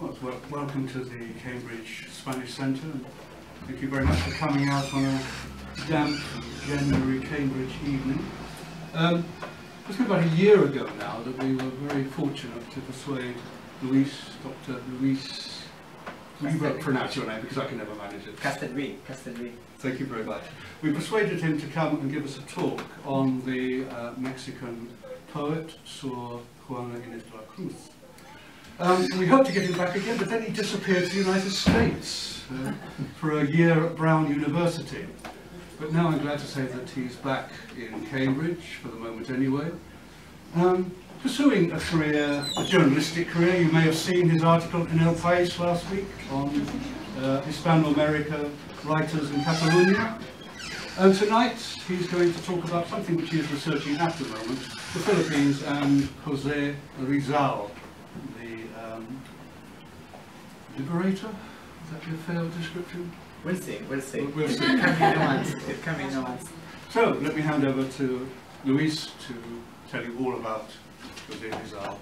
Welcome to the Cambridge Spanish Centre. Thank you very much for coming out on a damp January Cambridge evening. It's been about a year ago now that we were very fortunate to persuade Dr. Luis, you won't pronounce your name because I can never manage it. Castellví. Thank you very much. We persuaded him to come and give us a talk on the Mexican poet, Sor Juana Inés de la Cruz. We hoped to get him back again, but then he disappeared to the United States for a year at Brown University. But now I'm glad to say that he's back in Cambridge, for the moment anyway, pursuing a career, a journalistic career. You may have seen his article in El País last week on Hispano-America writers in Catalonia. And tonight he's going to talk about something which he is researching at the moment, the Philippines and Jose Rizal, the liberator. Would that be a fair description? We'll see. We'll see. It can be nuanced. So let me hand over to Luis to tell you all about Jose Rizal.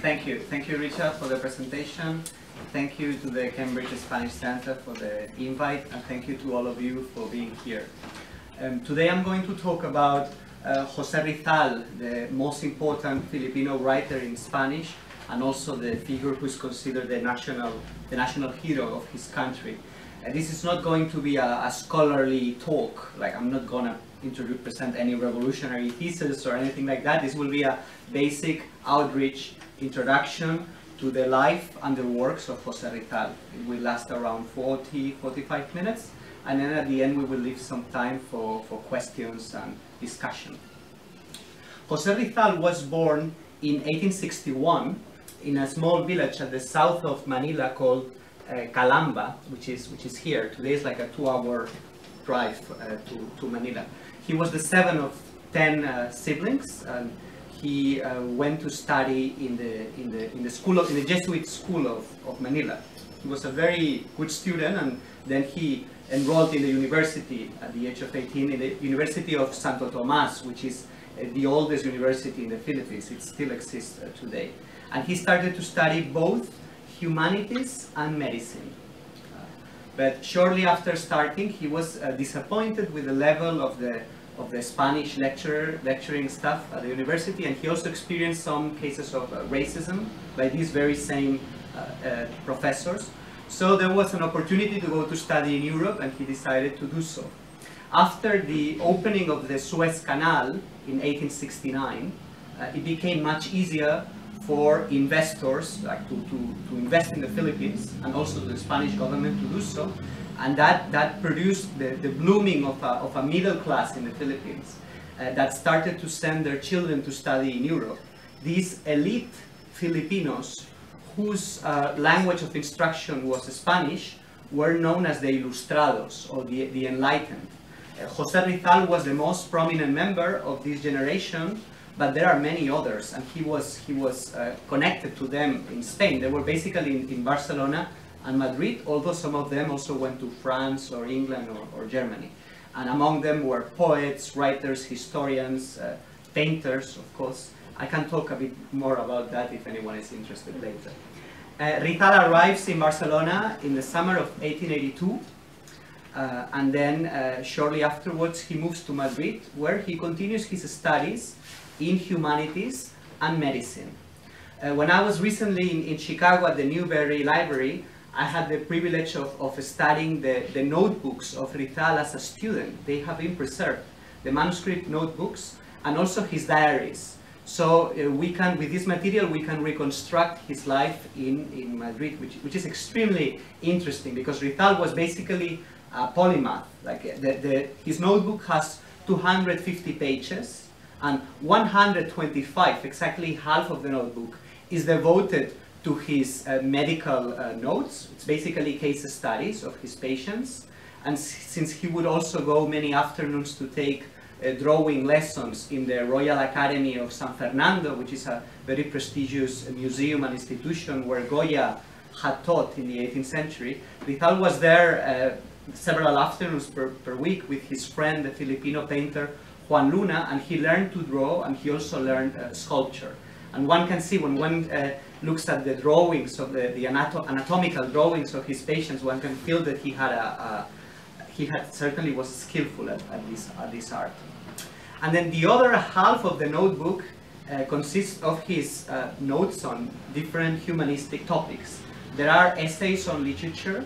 Thank you, Richard, for the presentation. Thank you to the Cambridge Spanish Center for the invite, and thank you to all of you for being here. Today I'm going to talk about Jose Rizal, the most important Filipino writer in Spanish, and also the figure who is considered the national hero of his country. This is not going to be a scholarly talk, like I'm not going to present any revolutionary thesis or anything like that. This will be a basic outreach introduction to the life and the works of Jose Rizal. It will last around 40-45 minutes, and then at the end we will leave some time for questions and discussion. Jose Rizal was born in 1861 in a small village at the south of Manila called Calamba, which is here. Today is like a 2-hour drive to Manila. He was the 7th of 10 siblings, and he went to study in the Jesuit school of Manila. He was a very good student, and then he enrolled in the university at the age of 18 in the University of Santo Tomas, which is the oldest university in the Philippines. It still exists today. And he started to study both humanities and medicine. But shortly after starting, he was disappointed with the level of the Spanish lecturing staff at the university, and he also experienced some cases of racism by these very same professors. So there was an opportunity to go to study in Europe, and he decided to do so. After the opening of the Suez Canal in 1869, it became much easier for investors to invest in the Philippines, and also the Spanish government to do so, and that produced the blooming of a middle class in the Philippines that started to send their children to study in Europe. These elite Filipinos, whose language of instruction was Spanish, were known as the Ilustrados, or the Enlightened. Jose Rizal was the most prominent member of this generation, but there are many others, and he was connected to them in Spain. They were basically in Barcelona and Madrid, although some of them also went to France or England or Germany. And among them were poets, writers, historians, painters, of course. I can talk a bit more about that if anyone is interested later. Rizal arrives in Barcelona in the summer of 1882, and then shortly afterwards he moves to Madrid, where he continues his studies in humanities and medicine. When I was recently in Chicago at the Newberry Library, I had the privilege of studying the notebooks of Rizal as a student. They have been preserved, the manuscript notebooks, and also his diaries. So we can, with this material, we can reconstruct his life in Madrid, which is extremely interesting, because Rizal was basically a polymath. Like his notebook has 250 pages, and 125, exactly half of the notebook, is devoted to his medical notes. It's basically case studies of his patients. And since he would also go many afternoons to take drawing lessons in the Royal Academy of San Fernando, which is a very prestigious museum and institution where Goya had taught in the 18th century, Rizal was there several afternoons per week with his friend, the Filipino painter Juan Luna, and he learned to draw, and he also learned sculpture. And one can see when one looks at the drawings of the anatomical drawings of his patients, one can feel that he had certainly was skillful at this art. And then the other half of the notebook consists of his notes on different humanistic topics. There are essays on literature,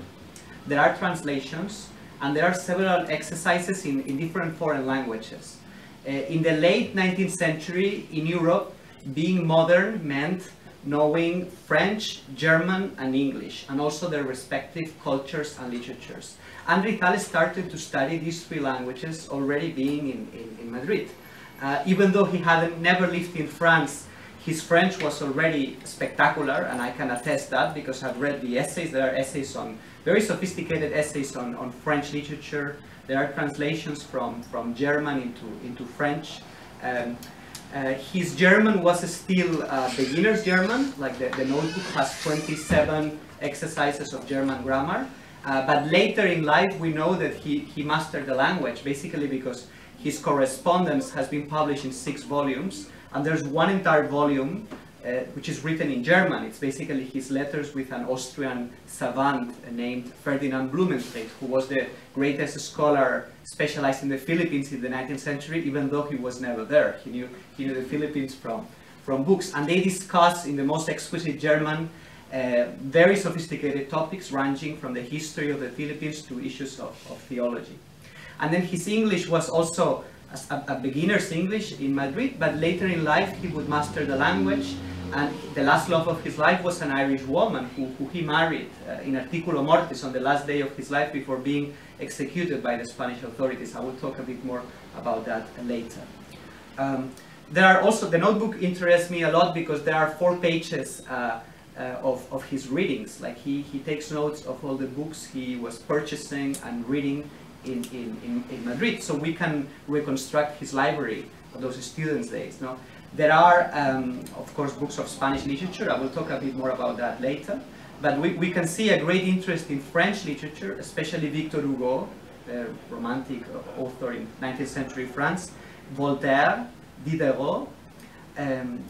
there are translations, and there are several exercises in different foreign languages. In the late 19th century in Europe, being modern meant knowing French, German, and English, and also their respective cultures and literatures. And Rizal started to study these three languages already being in Madrid. Even though he had never lived in France, his French was already spectacular, and I can attest that because I've read the essays. There are essays on, very sophisticated essays on French literature. There are translations from German into French. His German was still beginner's German, like the notebook has 27 exercises of German grammar. But later in life we know that he mastered the language, basically because his correspondence has been published in 6 volumes, and there's one entire volume which is written in German. It's basically his letters with an Austrian savant named Ferdinand Blumentritt, who was the greatest scholar specialized in the Philippines in the 19th century, even though he was never there. He knew the Philippines from books, and they discuss in the most exquisite German very sophisticated topics ranging from the history of the Philippines to issues of theology. And then his English was also a beginner's English in Madrid, but later in life he would master the language, and the last love of his life was an Irish woman who he married in articulo mortis on the last day of his life before being executed by the Spanish authorities. I will talk a bit more about that later. There are also, the notebook interests me a lot because there are 4 pages of his readings. Like he takes notes of all the books he was purchasing and reading in Madrid, so we can reconstruct his library of those students' days. No? There are, of course, books of Spanish literature. I will talk a bit more about that later. But we can see a great interest in French literature, especially Victor Hugo, the romantic author in 19th century France, Voltaire, Diderot, and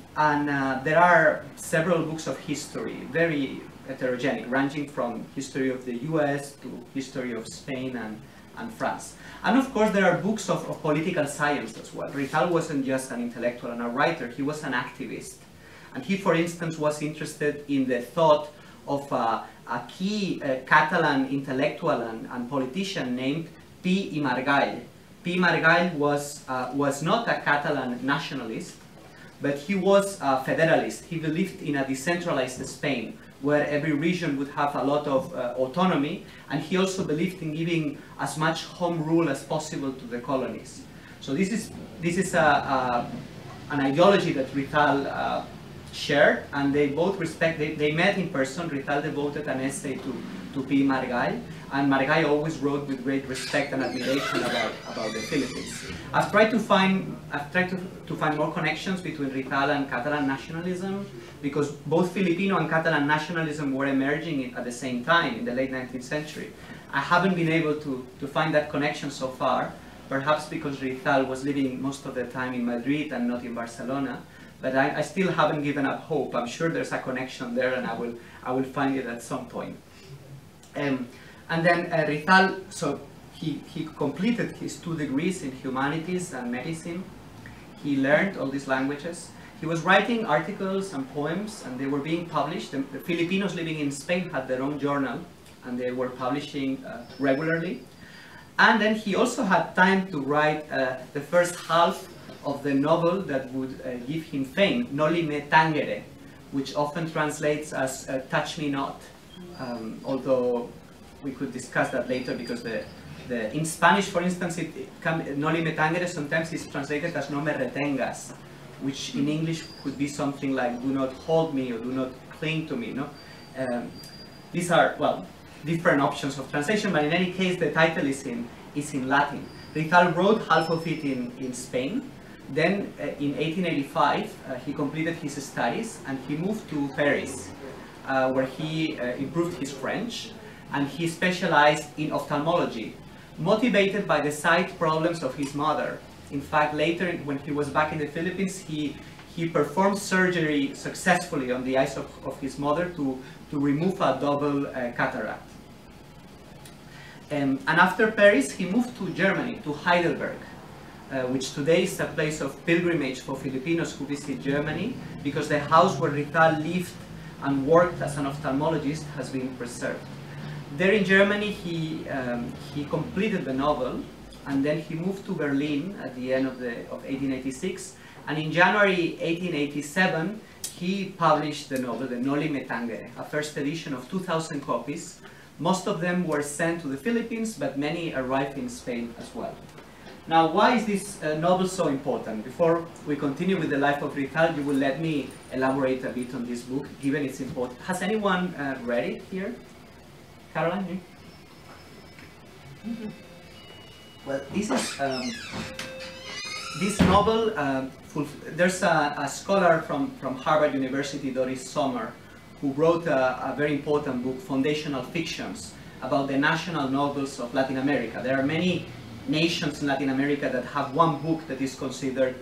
there are several books of history, very heterogenic, ranging from history of the US to history of Spain and France. And of course there are books of political science as well. Rizal wasn't just an intellectual and a writer, he was an activist. And he, for instance, was interested in the thought of a key Catalan intellectual and politician named Pi i Margall. Pi Margall was not a Catalan nationalist, but he was a federalist. He believed in a decentralized Spain, where every region would have a lot of autonomy, and he also believed in giving as much home rule as possible to the colonies. So this is an ideology that Rizal shared, and they both they met in person. Rizal devoted an essay to Pi Margall, and Margall always wrote with great respect and admiration about the Philippines. I've tried to find more connections between Rizal and Catalan nationalism, because both Filipino and Catalan nationalism were emerging at the same time in the late 19th century. I haven't been able to find that connection so far, perhaps because Rizal was living most of the time in Madrid and not in Barcelona, but I still haven't given up hope. I'm sure there's a connection there, and I will find it at some point. And then Rizal, so he completed his 2 degrees in humanities and medicine. He learned all these languages. He was writing articles and poems, and they were being published. The Filipinos living in Spain had their own journal, and they were publishing regularly. And then he also had time to write the first half of the novel that would give him fame, Noli me tangere, which often translates as Touch Me Not, although we could discuss that later, because in Spanish, for instance, Noli me tangere sometimes is translated as No me retengas, which in English could be something like do not hold me or do not cling to me. No? These are, well, different options of translation, but in any case the title is in Latin. Rizal wrote half of it in Spain. Then in 1885 he completed his studies and he moved to Paris, where he improved his French, and he specialized in ophthalmology, motivated by the sight problems of his mother. In fact, later when he was back in the Philippines, he he performed surgery successfully on the eyes of his mother to remove a double cataract. And after Paris, he moved to Germany, to Heidelberg, which today is a place of pilgrimage for Filipinos who visit Germany, because the house where Rizal lived and worked as an ophthalmologist has been preserved. There in Germany, he completed the novel, and then he moved to Berlin at the end of 1886, and in January 1887, he published the novel, the Noli Me Tangere, a first edition of 2,000 copies. Most of them were sent to the Philippines, but many arrived in Spain as well. Now, why is this novel so important? Before we continue with the life of Rizal, you will let me elaborate a bit on this book, given its importance. Has anyone read it here? Caroline? Mm-hmm. Well, this is this novel. There's a scholar from Harvard University, Doris Sommer, who wrote a very important book, Foundational Fictions, about the national novels of Latin America. There are many nations in Latin America that have one book that is considered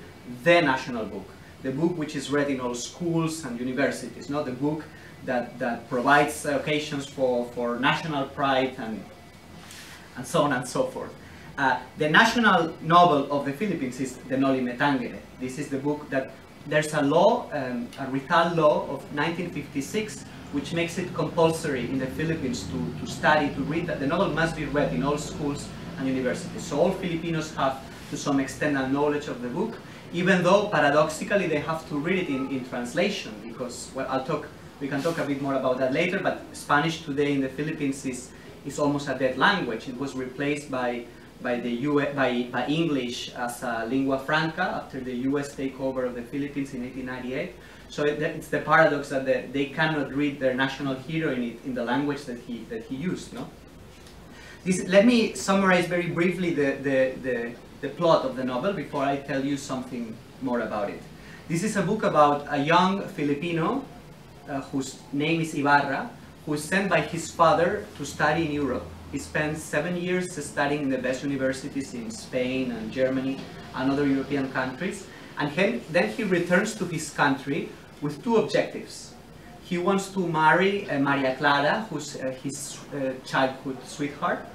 the national book, the book which is read in all schools and universities, not the book that provides occasions for national pride and so on and so forth. The national novel of the Philippines is the Noli Me Tangere. This is the book that there's a law, a Rizal law of 1956, which makes it compulsory in the Philippines to study, to read. That the novel must be read in all schools and universities. So all Filipinos have, to some extent, a knowledge of the book, even though paradoxically they have to read it in translation, because, well, we can talk a bit more about that later, but Spanish today in the Philippines is almost a dead language. It was replaced by English as a lingua franca after the US takeover of the Philippines in 1898. So it's the paradox that they cannot read their national hero in the language that he used. No? Let me summarize very briefly the plot of the novel before I tell you something more about it. This is a book about a young Filipino whose name is Ibarra, who is sent by his father to study in Europe. He spent 7 years studying in the best universities in Spain and Germany and other European countries. And then he returns to his country with two objectives. He wants to marry Maria Clara, who's his childhood sweetheart,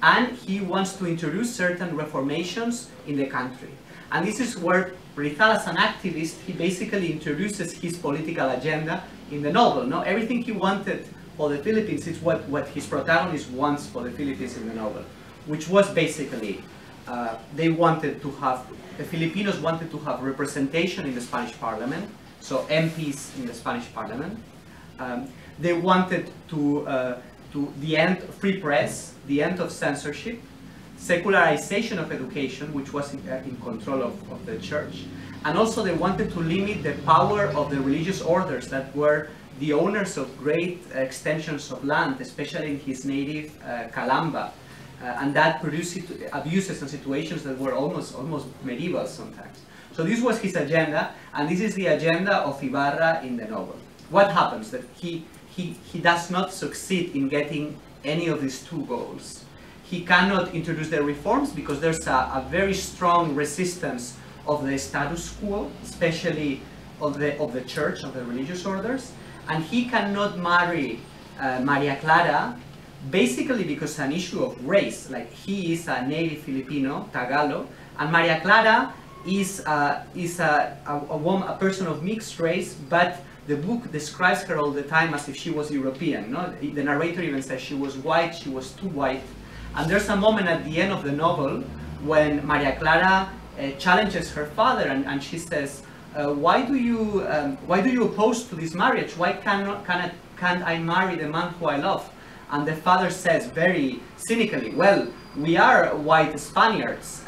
and he wants to introduce certain reformations in the country. And this is where Rizal, as an activist, he basically introduces his political agenda in the novel. No? Everything he wanted for the Philippines is what his protagonist wants for the Philippines in the novel, which was basically, the Filipinos wanted to have representation in the Spanish parliament, so MPs in the Spanish parliament. They wanted the end of free press, the end of censorship, secularization of education, which was in control of the church, and also they wanted to limit the power of the religious orders that were the owners of great extensions of land, especially in his native Calamba, and that produced abuses and situations that were almost medieval sometimes. So this was his agenda, and this is the agenda of Ibarra in the novel. What happens? That he does not succeed in getting any of these two goals. He cannot introduce the reforms because there's a very strong resistance of the status quo, especially of the church, of the religious orders. And he cannot marry Maria Clara, basically because an issue of race. Like, he is a native Filipino, Tagalog, and Maria Clara is a person of mixed race, but the book describes her all the time as if she was European. No? The narrator even says she was white, she was too white. And there's a moment at the end of the novel when Maria Clara challenges her father, and she says, why do you oppose to this marriage? Why can't I marry the man who I love? And the father says very cynically, well, we are white Spaniards.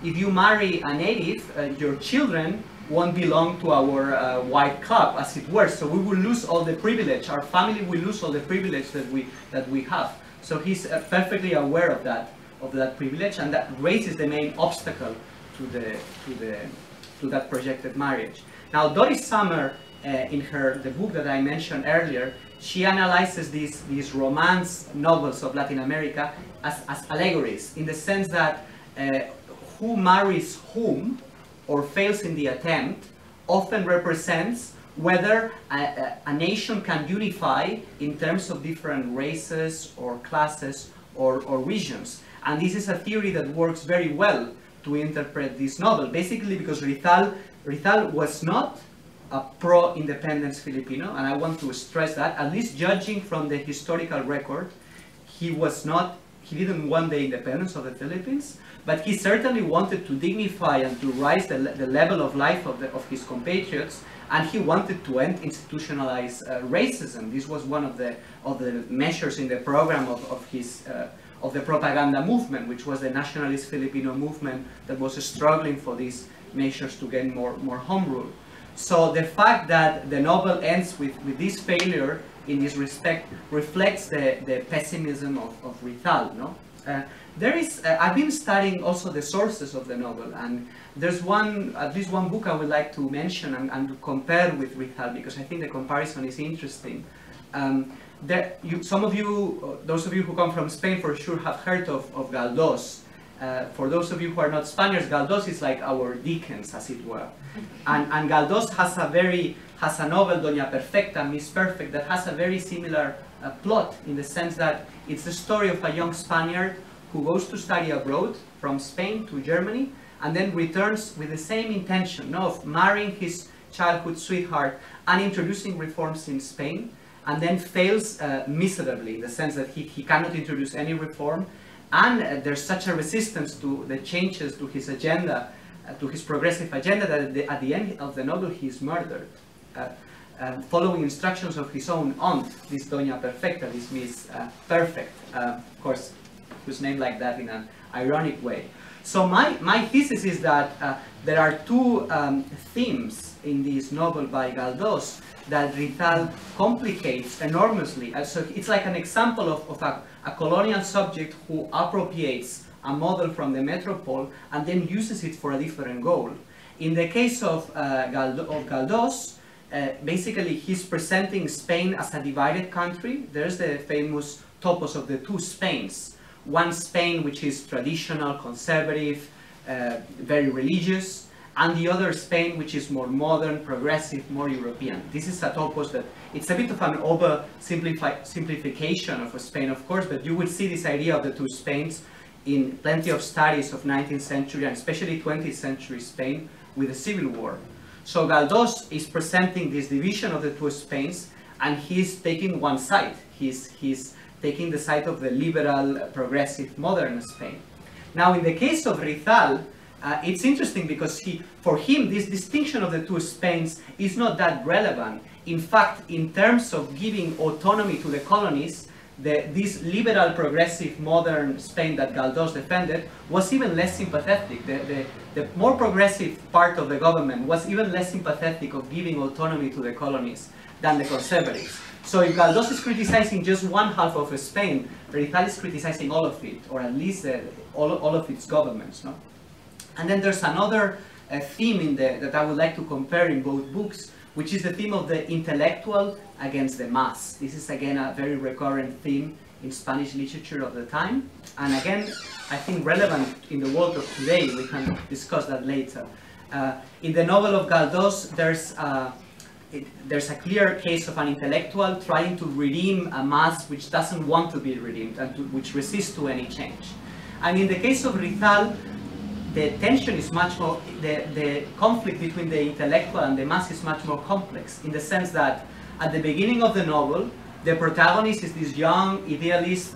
If you marry a native, your children won't belong to our white club, as it were. So we will lose all the privilege. Our family will lose all the privilege that we have. So he's perfectly aware of that privilege, and that race is the main obstacle to that projected marriage. Now, Doris Sommer, in the book that I mentioned earlier, she analyzes these romance novels of Latin America as allegories, in the sense that who marries whom, or fails in the attempt, often represents whether a nation can unify in terms of different races or classes or regions. And this is a theory that works very well to interpret this novel, basically because Rizal was not a pro-independence Filipino, and I want to stress that, at least judging from the historical record, he didn't want the independence of the Philippines, but he certainly wanted to dignify and to raise the level of life of his compatriots, and he wanted to end institutionalized racism. This was one of the measures in the program of the propaganda movement, which was the nationalist Filipino movement that was struggling for these measures to gain more home rule. So the fact that the novel ends with this failure in this respect reflects the pessimism of Rizal. No? I've been studying also the sources of the novel, and there's at least one book I would like to mention and to compare with Rizal, because I think the comparison is interesting. Some of you, those of you who come from Spain for sure have heard of Galdós. For those of you who are not Spaniards, Galdós is like our Dickens, as it were. And Galdós has a novel, Doña Perfecta, Miss Perfect, that has a very similar plot, in the sense that it's the story of a young Spaniard who goes to study abroad from Spain to Germany, and then returns with the same intention of marrying his childhood sweetheart and introducing reforms in Spain, and then fails miserably, in the sense that he cannot introduce any reform, and there's such a resistance to the changes to his agenda, to his progressive agenda, that at the end of the novel he is murdered, following instructions of his own aunt, this Doña Perfecta, this Miss Perfect, of course, who's named like that in an ironic way. So my thesis is that there are two themes in this novel by Galdós that Rizal complicates enormously. So it's like an example of a colonial subject who appropriates a model from the metropole and then uses it for a different goal. In the case of Galdós, basically he's presenting Spain as a divided country. There's the famous topos of the two Spains. One Spain which is traditional, conservative, very religious, and the other Spain which is more modern, progressive, more European. This is a topos that, it's a bit of an oversimplification of Spain, of course, but you will see this idea of the two Spains in plenty of studies of 19th century and especially 20th century Spain with the Civil War. So Galdós is presenting this division of the two Spains, and he's taking one side. He's taking the side of the liberal, progressive, modern Spain. Now, in the case of Rizal, it's interesting because for him, this distinction of the two Spains is not that relevant. In fact, in terms of giving autonomy to the colonies, this liberal, progressive, modern Spain that Galdós defended was even less sympathetic. The more progressive part of the government was even less sympathetic of giving autonomy to the colonies than the conservatives. So if Galdós is criticizing just one half of Spain, Rizal is criticizing all of it, or at least all of its governments. No? And then there's another theme that I would like to compare in both books, which is the theme of the intellectual against the mass. This is again a very recurrent theme in Spanish literature of the time, and again, I think relevant in the world of today. We can discuss that later. In the novel of Galdós, there's a clear case of an intellectual trying to redeem a mass which doesn't want to be redeemed and which resists to any change. And in the case of Rizal, the tension is much more, the conflict between the intellectual and the mass is much more complex, in the sense that at the beginning of the novel, the protagonist is this young idealist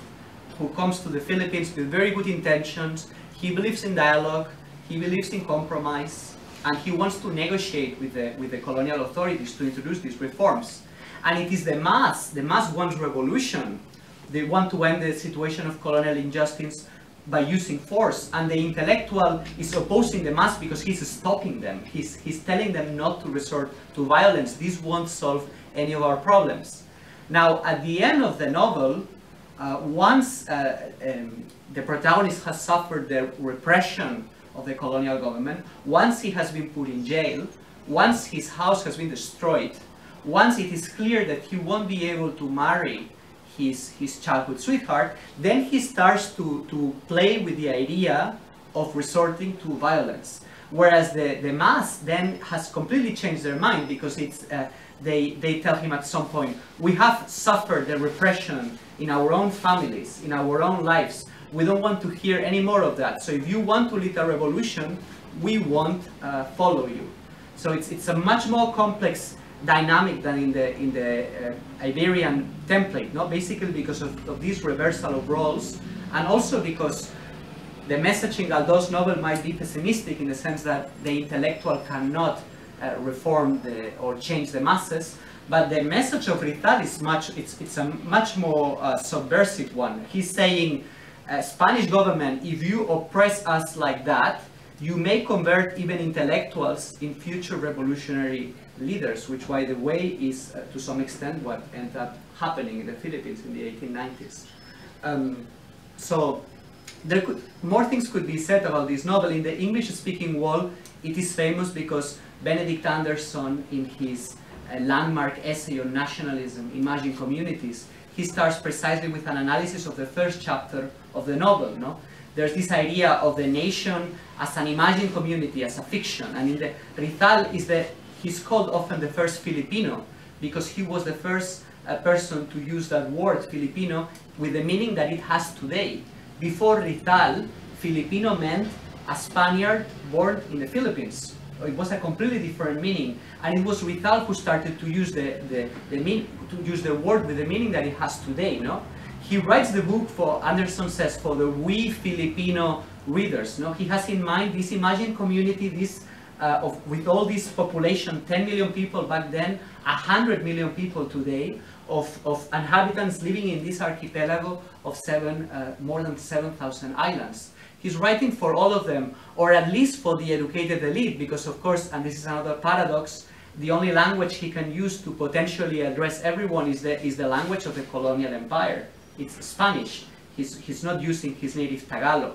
who comes to the Philippines with very good intentions. He believes in dialogue, he believes in compromise, and he wants to negotiate with the colonial authorities to introduce these reforms. And it is the mass wants revolution. They want to end the situation of colonial injustice by using force, and the intellectual is opposing the mass because he's stopping them. He's telling them not to resort to violence. This won't solve any of our problems. Now, at the end of the novel, once the protagonist has suffered the repression of the colonial government, once he has been put in jail, once his house has been destroyed, once it is clear that he won't be able to marry his childhood sweetheart, then he starts to play with the idea of resorting to violence. Whereas the mass then has completely changed their mind, because it's, they tell him at some point, we have suffered the repression in our own families, in our own lives. We don't want to hear any more of that. So if you want to lead a revolution, we won't follow you. So it's a much more complex dynamic than in the Iberian template, no? Basically because of this reversal of roles, and also because the message in Galdós' novel might be pessimistic in the sense that the intellectual cannot reform or change the masses, but the message of Rizal is it's a much more subversive one. He's saying, Spanish government, if you oppress us like that, you may convert even intellectuals in future revolutionary leaders, which, by the way, is to some extent what ended up happening in the Philippines in the 1890s. So more things could be said about this novel. In the English-speaking world, it is famous because Benedict Anderson, in his landmark essay on nationalism, Imagine Communities, he starts precisely with an analysis of the first chapter of the novel. No? There's this idea of the nation as an imagined community, as a fiction, and in the Rizal he's called often the first Filipino, because he was the first person to use that word Filipino with the meaning that it has today. Before Rizal, Filipino meant a Spaniard born in the Philippines. It was a completely different meaning, and it was Rizal who started to use the word with the meaning that it has today. No, he writes the book for, Anderson says, for the we Filipino readers. No, he has in mind this imagined community, this with all this population, 10 million people back then, 100 million people today, of inhabitants living in this archipelago of more than 7,000 islands. He's writing for all of them, or at least for the educated elite, because of course, and this is another paradox, the only language he can use to potentially address everyone is the language of the colonial empire. It's Spanish. He's not using his native Tagalog.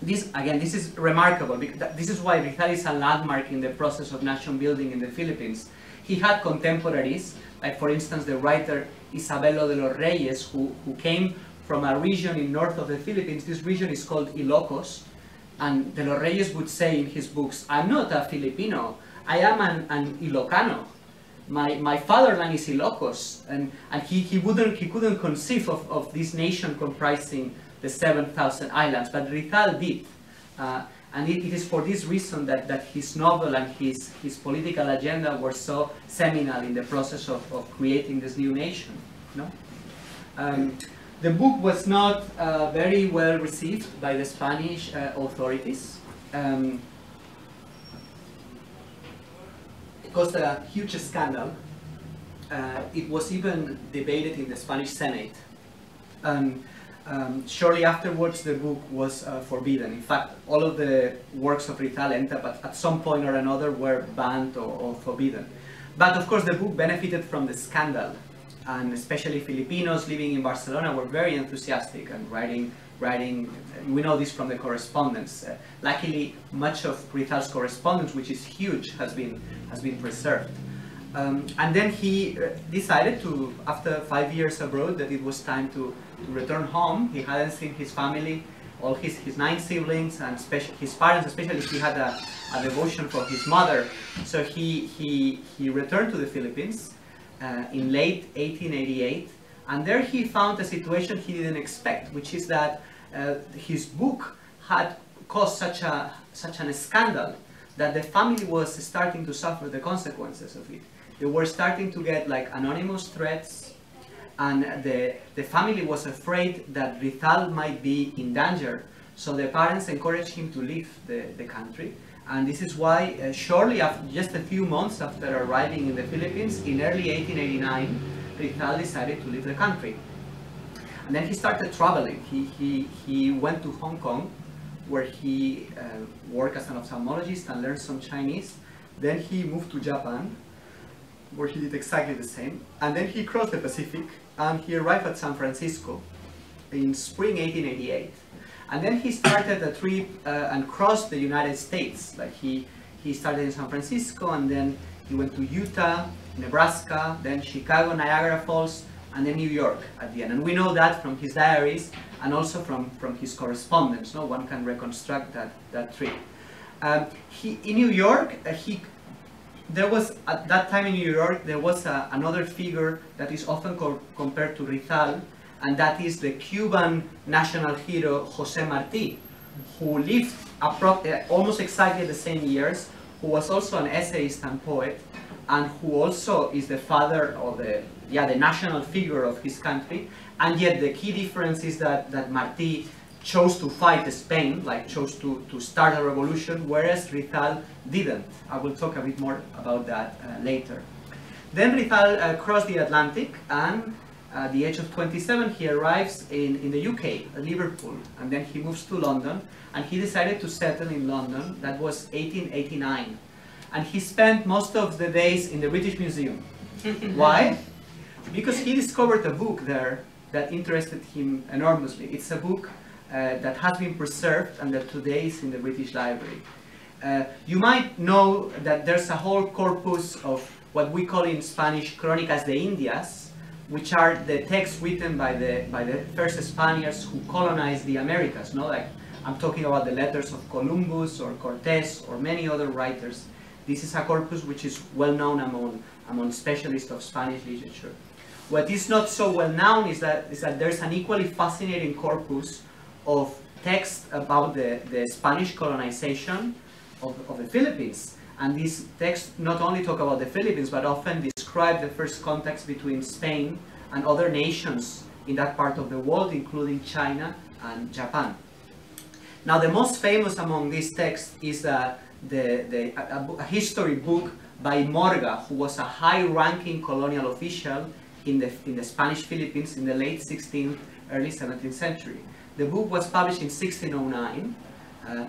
This is remarkable, because this is why Rizal is a landmark in the process of nation building in the Philippines. He had contemporaries, like for instance the writer Isabelo de los Reyes, who came from a region in north of the Philippines. This region is called Ilocos, and de los Reyes would say in his books, I'm not a Filipino, I am an Ilocano. My fatherland is Ilocos, and he couldn't conceive of this nation comprising the 7,000 islands, but Rizal did. And it is for this reason that his novel and his political agenda were so seminal in the process of creating this new nation. No? The book was not very well received by the Spanish authorities. It caused a huge scandal. It was even debated in the Spanish Senate. Shortly afterwards, the book was forbidden. In fact, all of the works of Rizal at some point or another were banned or forbidden. But of course, the book benefited from the scandal, and especially Filipinos living in Barcelona were very enthusiastic and writing. We know this from the correspondence. Luckily, much of Rizal's correspondence, which is huge, has been preserved. And then he decided to, after 5 years abroad, that it was time to return home. He hadn't seen his family, all his 9 siblings, and his parents especially. He had a devotion for his mother. So he returned to the Philippines in late 1888, and there he found a situation he didn't expect, which is that his book had caused such an scandal that the family was starting to suffer the consequences of it. They were starting to get like anonymous threats, and the family was afraid that Rizal might be in danger. So the parents encouraged him to leave the country. And this is why shortly after, just a few months after arriving in the Philippines, in early 1889, Rizal decided to leave the country. And then he started traveling. He went to Hong Kong, where he worked as an ophthalmologist and learned some Chinese. Then he moved to Japan, where he did exactly the same. And then he crossed the Pacific, and he arrived at San Francisco in spring 1888. And then he started a trip and crossed the United States. Like he started in San Francisco, and then he went to Utah, Nebraska, then Chicago, Niagara Falls, and then New York at the end. And we know that from his diaries, and also from his correspondence. No, one can reconstruct that trip. In New York, there was, at that time in New York, there was another figure that is often compared to Rizal, and that is the Cuban national hero Jose Marti, who lived almost exactly the same years, who was also an essayist and poet, and who also is the father of the national figure of his country. And yet the key difference is that Marti chose to fight Spain, like chose to start a revolution, whereas Rizal didn't. I will talk a bit more about that later. Then Rizal crossed the Atlantic, and at the age of 27 he arrives in the UK, Liverpool, and then he moves to London, and he decided to settle in London. That was 1889. And he spent most of the days in the British Museum. Why? Because he discovered a book there that interested him enormously. It's a book that has been preserved and that today is in the British Library. You might know that there's a whole corpus of what we call in Spanish Crónicas de Indias, which are the texts written by the first Spaniards who colonized the Americas. No, like I'm talking about the letters of Columbus or Cortés or many other writers. This is a corpus which is well known among specialists of Spanish literature. What is not so well known is that there's an equally fascinating corpus of texts about the Spanish colonization of the Philippines. And these texts not only talk about the Philippines, but often describe the first contacts between Spain and other nations in that part of the world, including China and Japan. Now, the most famous among these texts is a history book by Morga, who was a high-ranking colonial official in the Spanish Philippines in the late 16th, early 17th century. The book was published in 1609.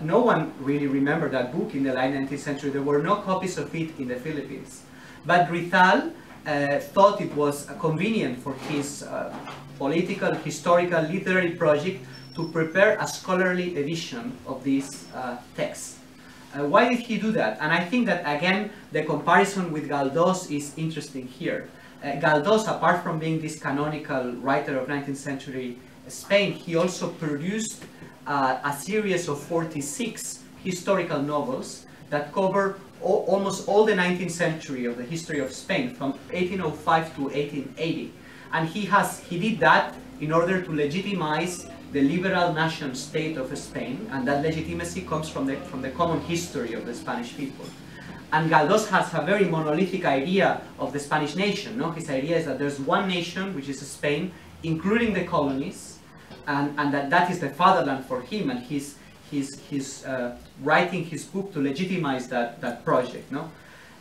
No one really remembered that book in the late 19th century. There were no copies of it in the Philippines. But Rizal thought it was convenient for his political, historical, literary project to prepare a scholarly edition of this text. Why did he do that? And I think that, again, the comparison with Galdós is interesting here. Galdós, apart from being this canonical writer of 19th century Spain, he also produced a series of 46 historical novels that cover almost all the 19th century of the history of Spain, from 1805 to 1880. And he did that in order to legitimize the liberal nation state of Spain, and that legitimacy comes from the common history of the Spanish people. And Galdós has a very monolithic idea of the Spanish nation. No? His idea is that there's one nation, which is Spain, including the colonies, and that is the fatherland for him, and he's writing his book to legitimize that project. No?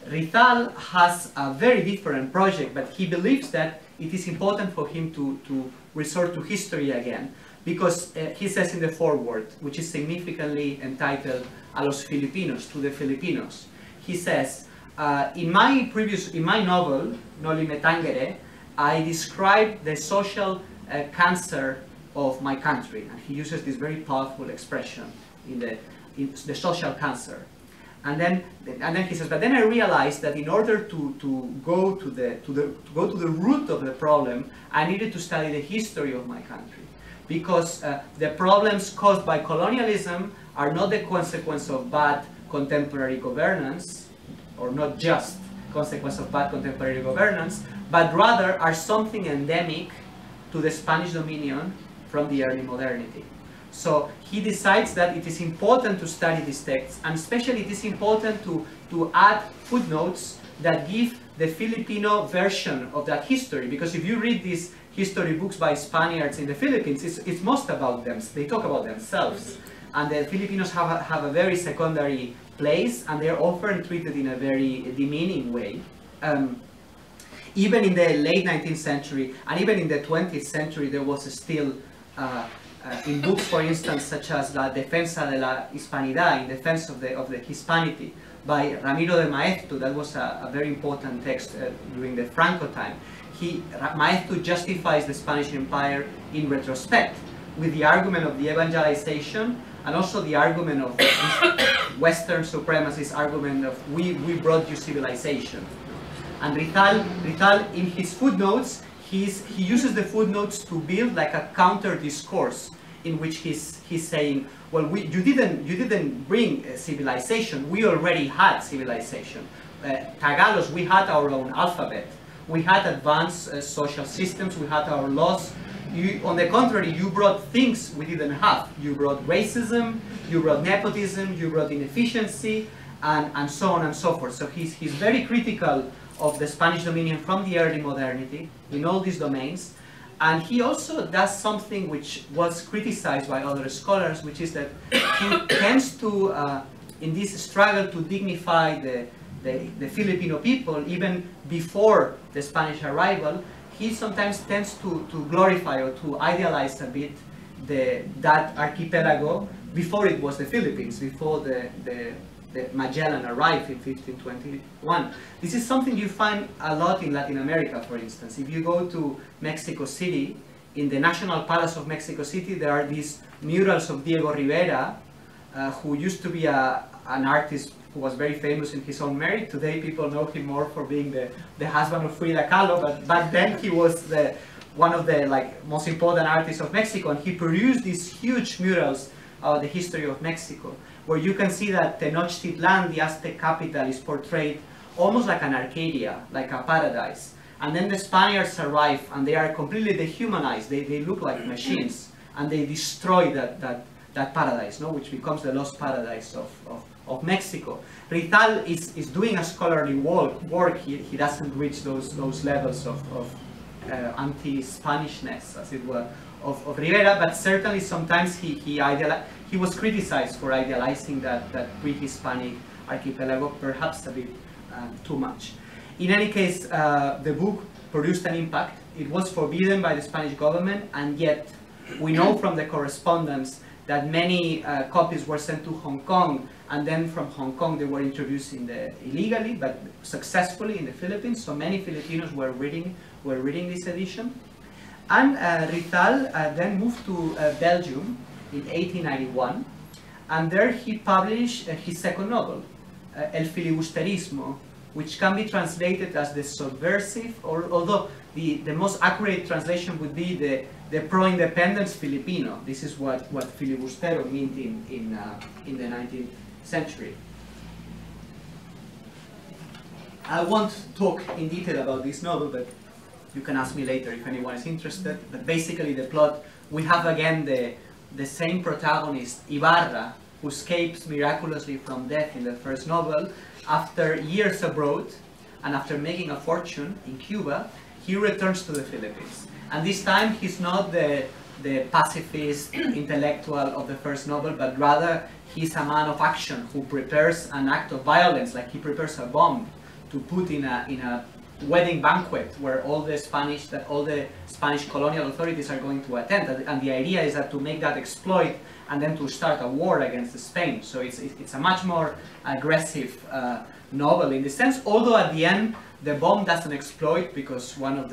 Rizal has a very different project, but he believes that it is important for him to resort to history again, because he says in the foreword, which is significantly entitled A los Filipinos, to the Filipinos, he says, in my novel, Noli Me Tangere, I describe the social cancer of my country, and he uses this very powerful expression in the social cancer. And then he says, but then I realized that in order to go to the root of the problem, I needed to study the history of my country, because the problems caused by colonialism are not the consequence of bad contemporary governance, or not just consequence of bad contemporary governance, but rather are something endemic to the Spanish dominion from the early modernity. So he decides that it is important to study these texts, and especially it is important to add footnotes that give the Filipino version of that history, because if you read these history books by Spaniards in the Philippines, it's most about them. They talk about themselves, and the Filipinos have a very secondary place, and they're often treated in a very demeaning way. Even in the late 19th century, and even in the 20th century, there was still, in books, for instance, such as La Defensa de la Hispanidad, in defense of the Hispanity, by Ramiro de Maeztu, that was a very important text during the Franco time. Maeztu justifies the Spanish Empire in retrospect, with the argument of the evangelization, and also the argument of the Western supremacist argument of we brought you civilization. And Rizal, in his footnotes, he uses the footnotes to build like a counter discourse. in which he's saying, well, you didn't bring civilization. We already had civilization. Tagalos, we had our own alphabet. We had advanced social systems. We had our laws. On the contrary, you brought things we didn't have. You brought racism. You brought nepotism. You brought inefficiency, and so on and so forth. So he's very critical of the Spanish dominion from the early modernity in all these domains. And he also does something which was criticized by other scholars, which is that he tends to, in this struggle to dignify the Filipino people, even before the Spanish arrival, he sometimes tends to glorify or to idealize a bit that archipelago before it was the Philippines, before the Magellan arrived in 1521. This is something you find a lot in Latin America, for instance. If you go to Mexico City, in the National Palace of Mexico City, there are these murals of Diego Rivera, who used to be an artist who was very famous in his own merit. Today people know him more for being the husband of Frida Kahlo, but back then he was one of the most important artists of Mexico, and he produced these huge murals of the history of Mexico, where you can see that Tenochtitlan, the Aztec capital, is portrayed almost like an Arcadia, like a paradise. And then the Spaniards arrive and they are completely dehumanized. They look like machines, and they destroy that paradise, no? Which becomes the lost paradise of Mexico. Rizal is doing a scholarly work. He doesn't reach those levels of anti-Spanishness, as it were, of Rivera, but certainly sometimes he was criticized for idealizing that pre-Hispanic archipelago, perhaps a bit too much. In any case, the book produced an impact. It was forbidden by the Spanish government, and yet we know from the correspondence that many copies were sent to Hong Kong, and then from Hong Kong they were introduced illegally, but successfully in the Philippines. So many Filipinos were reading this edition. And Rizal then moved to Belgium in 1891, and there he published his second novel, El Filibusterismo, which can be translated as the subversive, or although the most accurate translation would be the pro-independence Filipino. This is what filibustero meant in the 19th century. I won't talk in detail about this novel, but you can ask me later if anyone is interested. But basically the plot, we have again the same protagonist, Ibarra, who escapes miraculously from death in the first novel. After years abroad, and after making a fortune in Cuba, he returns to the Philippines. And this time he's not the pacifist intellectual of the first novel, but rather he's a man of action who prepares an act of violence, like he prepares a bomb to put in a wedding banquet where all the Spanish colonial authorities are going to attend. And the idea is that to make that explode and then to start a war against Spain. So it's a much more aggressive novel in this sense, although at the end the bomb doesn't explode because one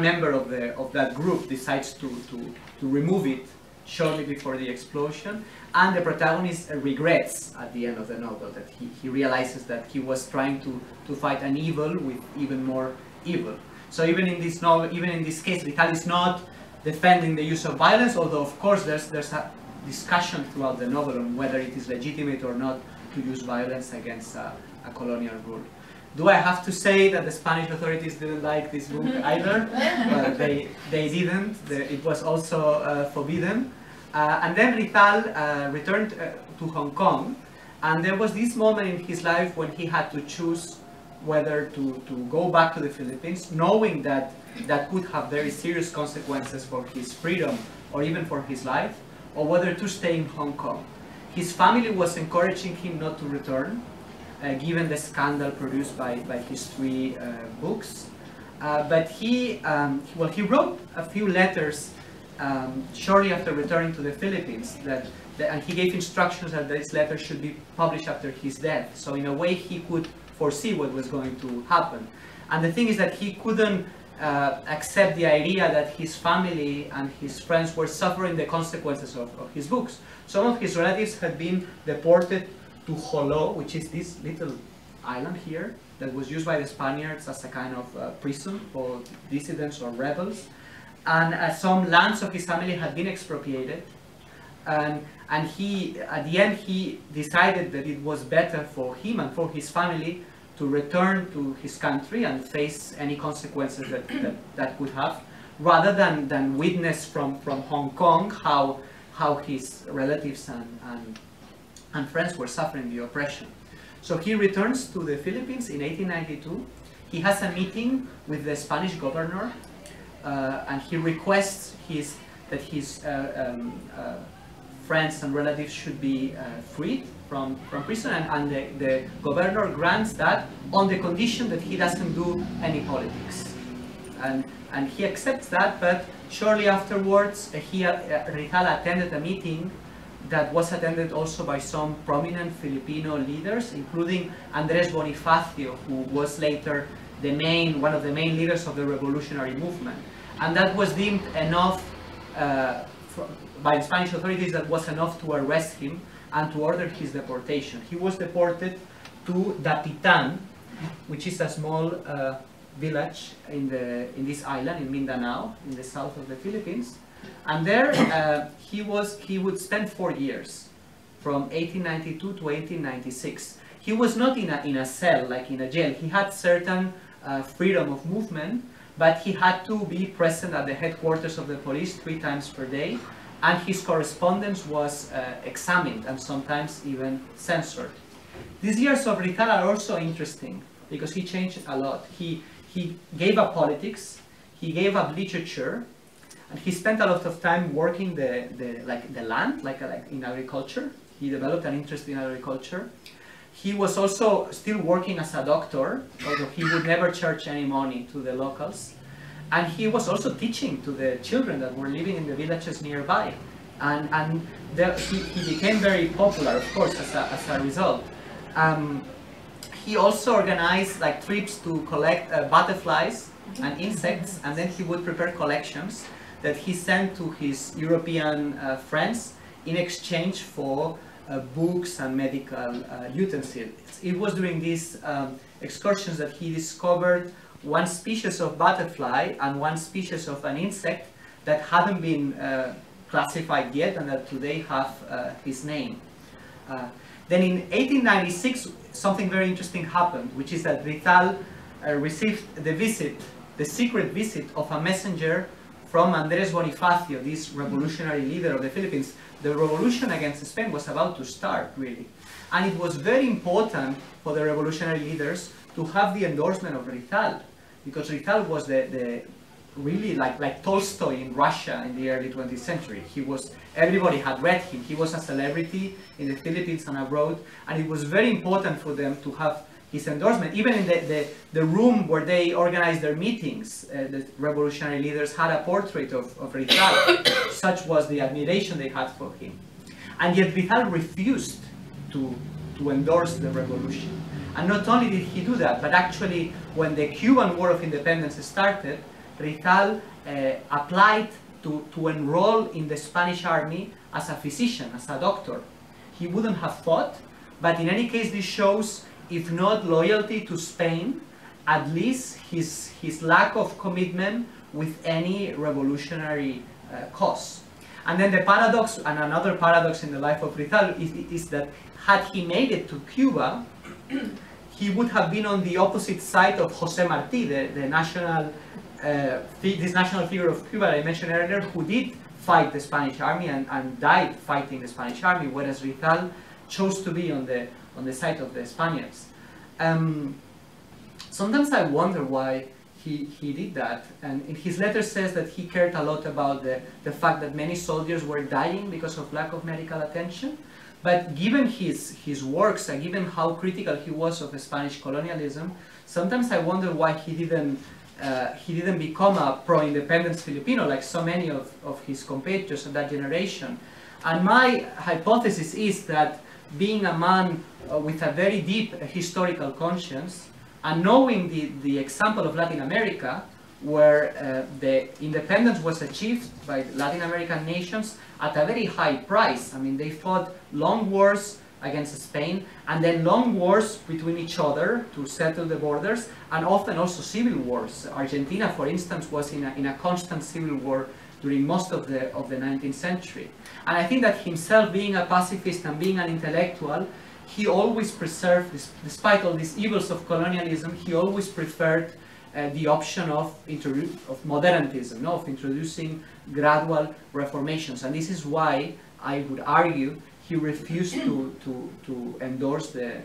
member of that group decides to remove it shortly before the explosion, and the protagonist regrets at the end of the novel that he realizes that he was trying to fight an evil with even more evil. So even in this novel, even in this case, Rizal is not defending the use of violence, although of course there's a discussion throughout the novel on whether it is legitimate or not to use violence against a colonial rule. Do I have to say that the Spanish authorities didn't like this book either? Well, they didn't. It was also forbidden. And then Rizal returned to Hong Kong, and there was this moment in his life when he had to choose whether to go back to the Philippines, knowing that that could have very serious consequences for his freedom or even for his life, or whether to stay in Hong Kong. His family was encouraging him not to return, given the scandal produced by his 3 books. But he wrote a few letters shortly after returning to the Philippines, and he gave instructions that these letters should be published after his death. So in a way he could foresee what was going to happen. And the thing is that he couldn't accept the idea that his family and his friends were suffering the consequences of his books. Some of his relatives had been deported to Jolo, which is this little island here that was used by the Spaniards as a kind of prison for dissidents or rebels. and some lands of his family had been expropriated. And he, at the end, he decided that it was better for him and for his family to return to his country and face any consequences that could have, rather than witness from Hong Kong how his relatives and friends were suffering the oppression. So he returns to the Philippines in 1892. He has a meeting with the Spanish governor, and he requests that his friends and relatives should be freed from prison, and the governor grants that on the condition that he doesn't do any politics. And he accepts that, but shortly afterwards Rizal attended a meeting that was attended also by some prominent Filipino leaders, including Andres Bonifacio, who was later one of the main leaders of the revolutionary movement. And that was deemed enough by the Spanish authorities, that was enough to arrest him and to order his deportation. He was deported to Dapitan, which is a small village in this island, in Mindanao, in the south of the Philippines. And there he would spend 4 years, from 1892 to 1896. He was not in a cell, like in a jail. He had certain freedom of movement, but he had to be present at the headquarters of the police 3 times per day, and his correspondence was examined and sometimes even censored. These years of Rizal are also interesting because he changed a lot. He gave up politics, he gave up literature, and he spent a lot of time working the land, like in agriculture. He developed an interest in agriculture. He was also still working as a doctor, although he would never charge any money to the locals. And he was also teaching to the children that were living in the villages nearby. And he became very popular, of course, as a result. He also organized trips to collect butterflies and insects, and then he would prepare collections that he sent to his European friends in exchange for books and medical utensils. It was during these excursions that he discovered one species of butterfly and one species of an insect that hadn't been classified yet, and that today have his name. Then in 1896, something very interesting happened, which is that Rizal received the secret visit of a messenger from Andres Bonifacio, this revolutionary leader of the Philippines. The revolution against Spain was about to start, really. And it was very important for the revolutionary leaders to have the endorsement of Rizal, because Rizal was really like Tolstoy in Russia in the early 20th century. Everybody had read him. He was a celebrity in the Philippines and abroad, and it was very important for them to have his endorsement. Even in the room where they organized their meetings, the revolutionary leaders had a portrait of Rizal. Such was the admiration they had for him. And yet Rizal refused to endorse the revolution. And not only did he do that, but actually when the Cuban War of Independence started, Rizal applied to enroll in the Spanish army as a physician, as a doctor. He wouldn't have fought, but in any case this shows, if not loyalty to Spain, at least his lack of commitment with any revolutionary cause. And then the paradox, and another paradox in the life of Rizal, is that had he made it to Cuba, he would have been on the opposite side of Jose Marti, this national figure of Cuba I mentioned earlier, who did fight the Spanish army and died fighting the Spanish army, whereas Rizal chose to be on the side of the Spaniards. Sometimes I wonder why he did that, and in his letter says that he cared a lot about the fact that many soldiers were dying because of lack of medical attention. But given his works and given how critical he was of Spanish colonialism, sometimes I wonder why he didn't become a pro-independence Filipino like so many of his compatriots of that generation. And my hypothesis is that being a man with a very deep historical conscience, and knowing the example of Latin America, where the independence was achieved by Latin American nations at a very high price. I mean, they fought long wars, against Spain, and then long wars between each other to settle the borders, and often also civil wars. Argentina, for instance, was in a constant civil war during most of the 19th century. And I think that himself, being a pacifist and being an intellectual, he always preserved, despite all these evils of colonialism, he always preferred the option of modernism, of introducing gradual reformations. And this is why I would argue he refused to endorse the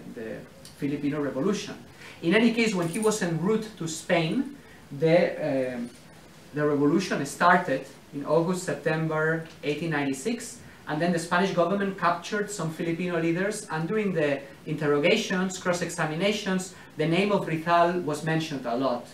Filipino Revolution. In any case, when he was en route to Spain, the revolution started in August, September 1896, and then the Spanish government captured some Filipino leaders, and during the interrogations, cross-examinations, the name of Rizal was mentioned a lot.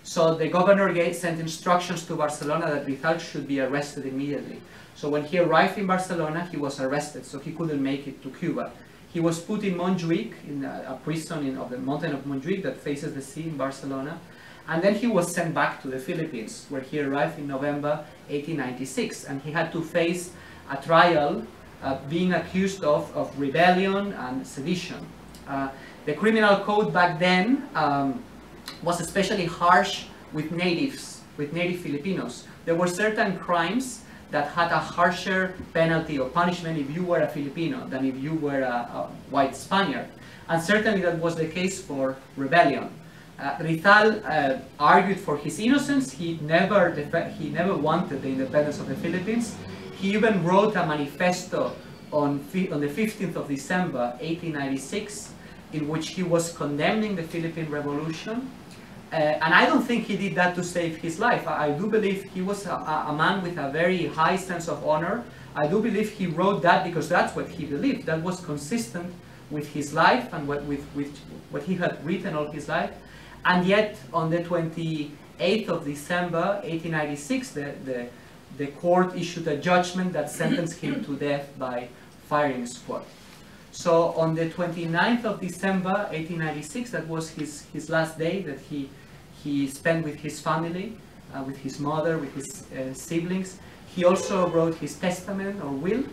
So the governor sent instructions to Barcelona that Rizal should be arrested immediately. So when he arrived in Barcelona, he was arrested, so he couldn't make it to Cuba. He was put in Montjuic, in a prison of the mountain of Montjuic that faces the sea in Barcelona. And then he was sent back to the Philippines, where he arrived in November 1896. And he had to face a trial being accused of rebellion and sedition. The criminal code back then was especially harsh with native Filipinos. There were certain crimes that had a harsher penalty or punishment if you were a Filipino than if you were a white Spaniard. And certainly that was the case for rebellion. Rizal argued for his innocence. He never wanted the independence of the Philippines. He even wrote a manifesto on the 15th of December 1896 in which he was condemning the Philippine Revolution. And I don't think he did that to save his life. I do believe he was a man with a very high sense of honor. I do believe he wrote that because that's what he believed. That was consistent with his life and with what he had written all his life. And yet, on the 28th of December 1896, the court issued a judgment that sentenced him to death by firing squad. So on the 29th of December 1896, that was his last day that he spent with his family, with his mother, with his siblings. He also wrote his testament or will,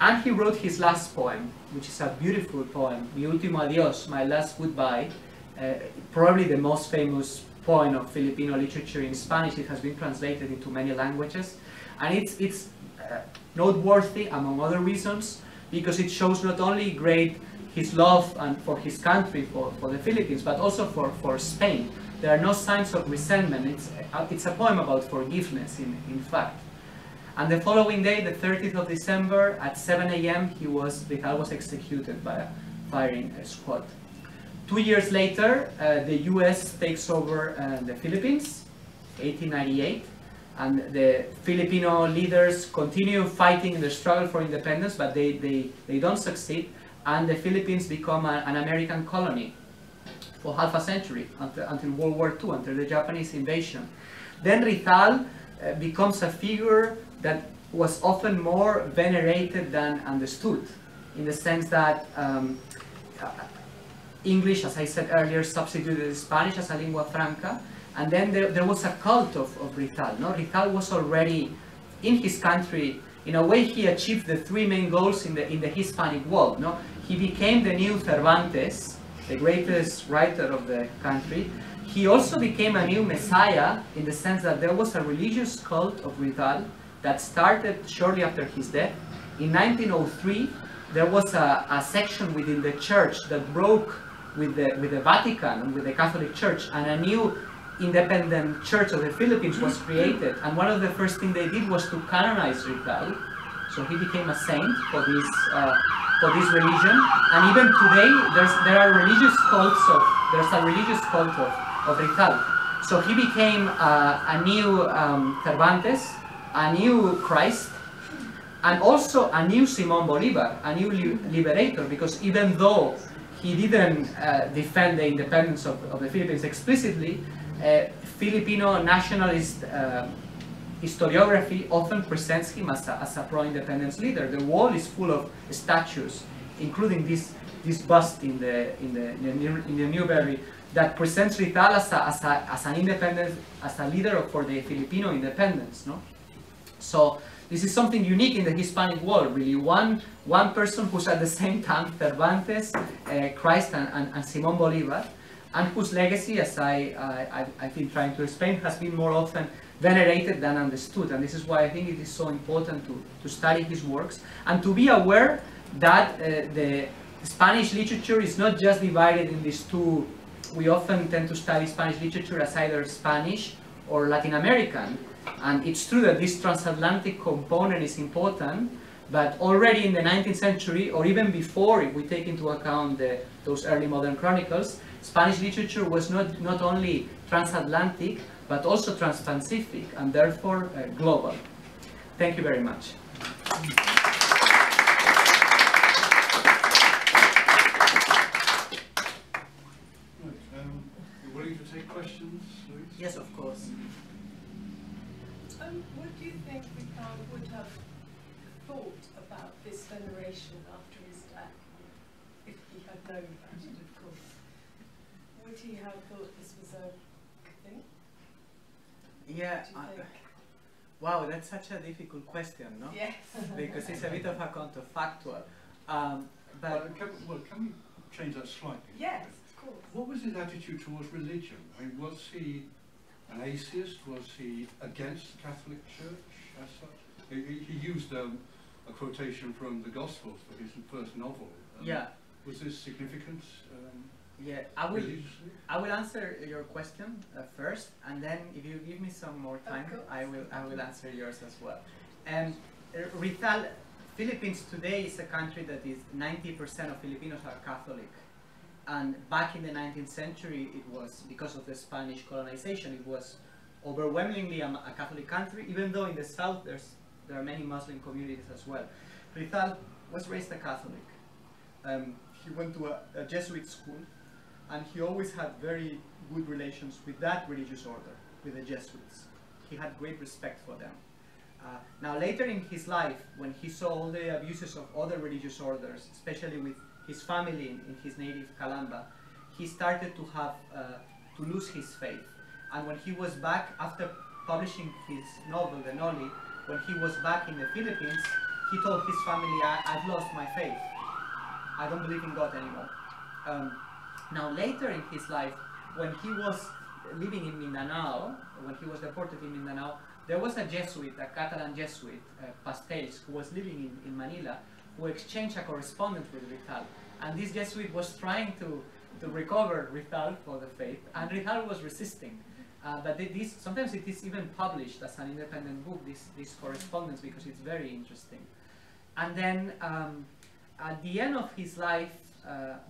and he wrote his last poem, which is a beautiful poem, Mi Último Adiós, My Last Goodbye, probably the most famous poem of Filipino literature in Spanish. It has been translated into many languages, and it's noteworthy among other reasons because it shows not only his love and for his country, for the Philippines, but also for Spain. There are no signs of resentment. It's a poem about forgiveness, in fact. And the following day, the 30th of December, at 7 a.m., Rizal was executed by a firing squad. 2 years later, the U.S. takes over the Philippines, 1898, and the Filipino leaders continue fighting in the struggle for independence, but they don't succeed, and the Philippines become an American colony for half a century, until World War II, until the Japanese invasion. Then Rizal becomes a figure that was often more venerated than understood, in the sense that English, as I said earlier, substituted Spanish as a lingua franca, and then there was a cult of Rizal. No? Rizal was already in his country. In a way, he achieved the three main goals in the Hispanic world. No? He became the new Cervantes, the greatest writer of the country. He also became a new messiah in the sense that there was a religious cult of Rizal that started shortly after his death. In 1903, there was a section within the church that broke with the Vatican and with the Catholic Church, and a new independent church of the Philippines was created. And one of the first things they did was to canonize Rizal. So he became a saint for this religion. And even today, there's a religious cult of Rizal. So he became a new Cervantes, a new Christ, and also a new Simón Bolívar, a new liberator, because even though he didn't defend the independence of the Philippines explicitly, Filipino nationalist historiography often presents him as a pro-independence leader. The wall is full of statues, including this bust in the Newberry, that presents Rizal as a leader for the Filipino independence. No? So This is something unique in the Hispanic world, really. One person who's at the same time Cervantes, Christ, and Simón Bolívar, and whose legacy, as I've been trying to explain, has been more often venerated than understood. And this is why I think it is so important to study his works and to be aware that the Spanish literature is not just divided in these two. We often tend to study Spanish literature as either Spanish or Latin American. And it's true that this transatlantic component is important, but already in the 19th century, or even before, if we take into account those early modern chronicles, Spanish literature was not only transatlantic, but also trans-Pacific, and therefore global. Thank you very much. You're willing to take questions, Louise? Yes, of course. What do you think Rizal would have thought about this veneration after his death, if he had known about it, of course? Would he have thought this was a good thing? Yeah. Wow, that's such a difficult question, no? Yes. Because it's a bit of a counterfactual. But can we change that slightly? Yes, of course. What was his attitude towards religion? I mean, was he an atheist? Was he against the Catholic Church as such? He used a quotation from the Gospels for his first novel. Yeah. Was this significant? Yeah, I will answer your question first, and then if you give me some more time, I will answer yours as well. Rizal, Philippines today is a country that is 90% of Filipinos are Catholic. And back in the 19th century, it was, because of the Spanish colonization, it was overwhelmingly a Catholic country, even though in the south there are many Muslim communities as well. Rizal was raised a Catholic. He went to a Jesuit school, and he always had very good relations with that religious order, with the Jesuits. He had great respect for them. Now later in his life, when he saw all the abuses of other religious orders, especially with his family in his native Calamba, he started to have to lose his faith. And when he was back, after publishing his novel, The Noli, when he was back in the Philippines, he told his family, I've lost my faith. I don't believe in God anymore. Now later in his life, when he was living in Mindanao, when he was deported in Mindanao, there was a Jesuit, a Catalan Jesuit, Pastells, who was living in Manila, who exchanged a correspondence with Rizal. And this Jesuit was trying to recover Rizal for the faith, and Rizal was resisting. But sometimes it is even published as an independent book, this correspondence, because it's very interesting. And then at the end of his life,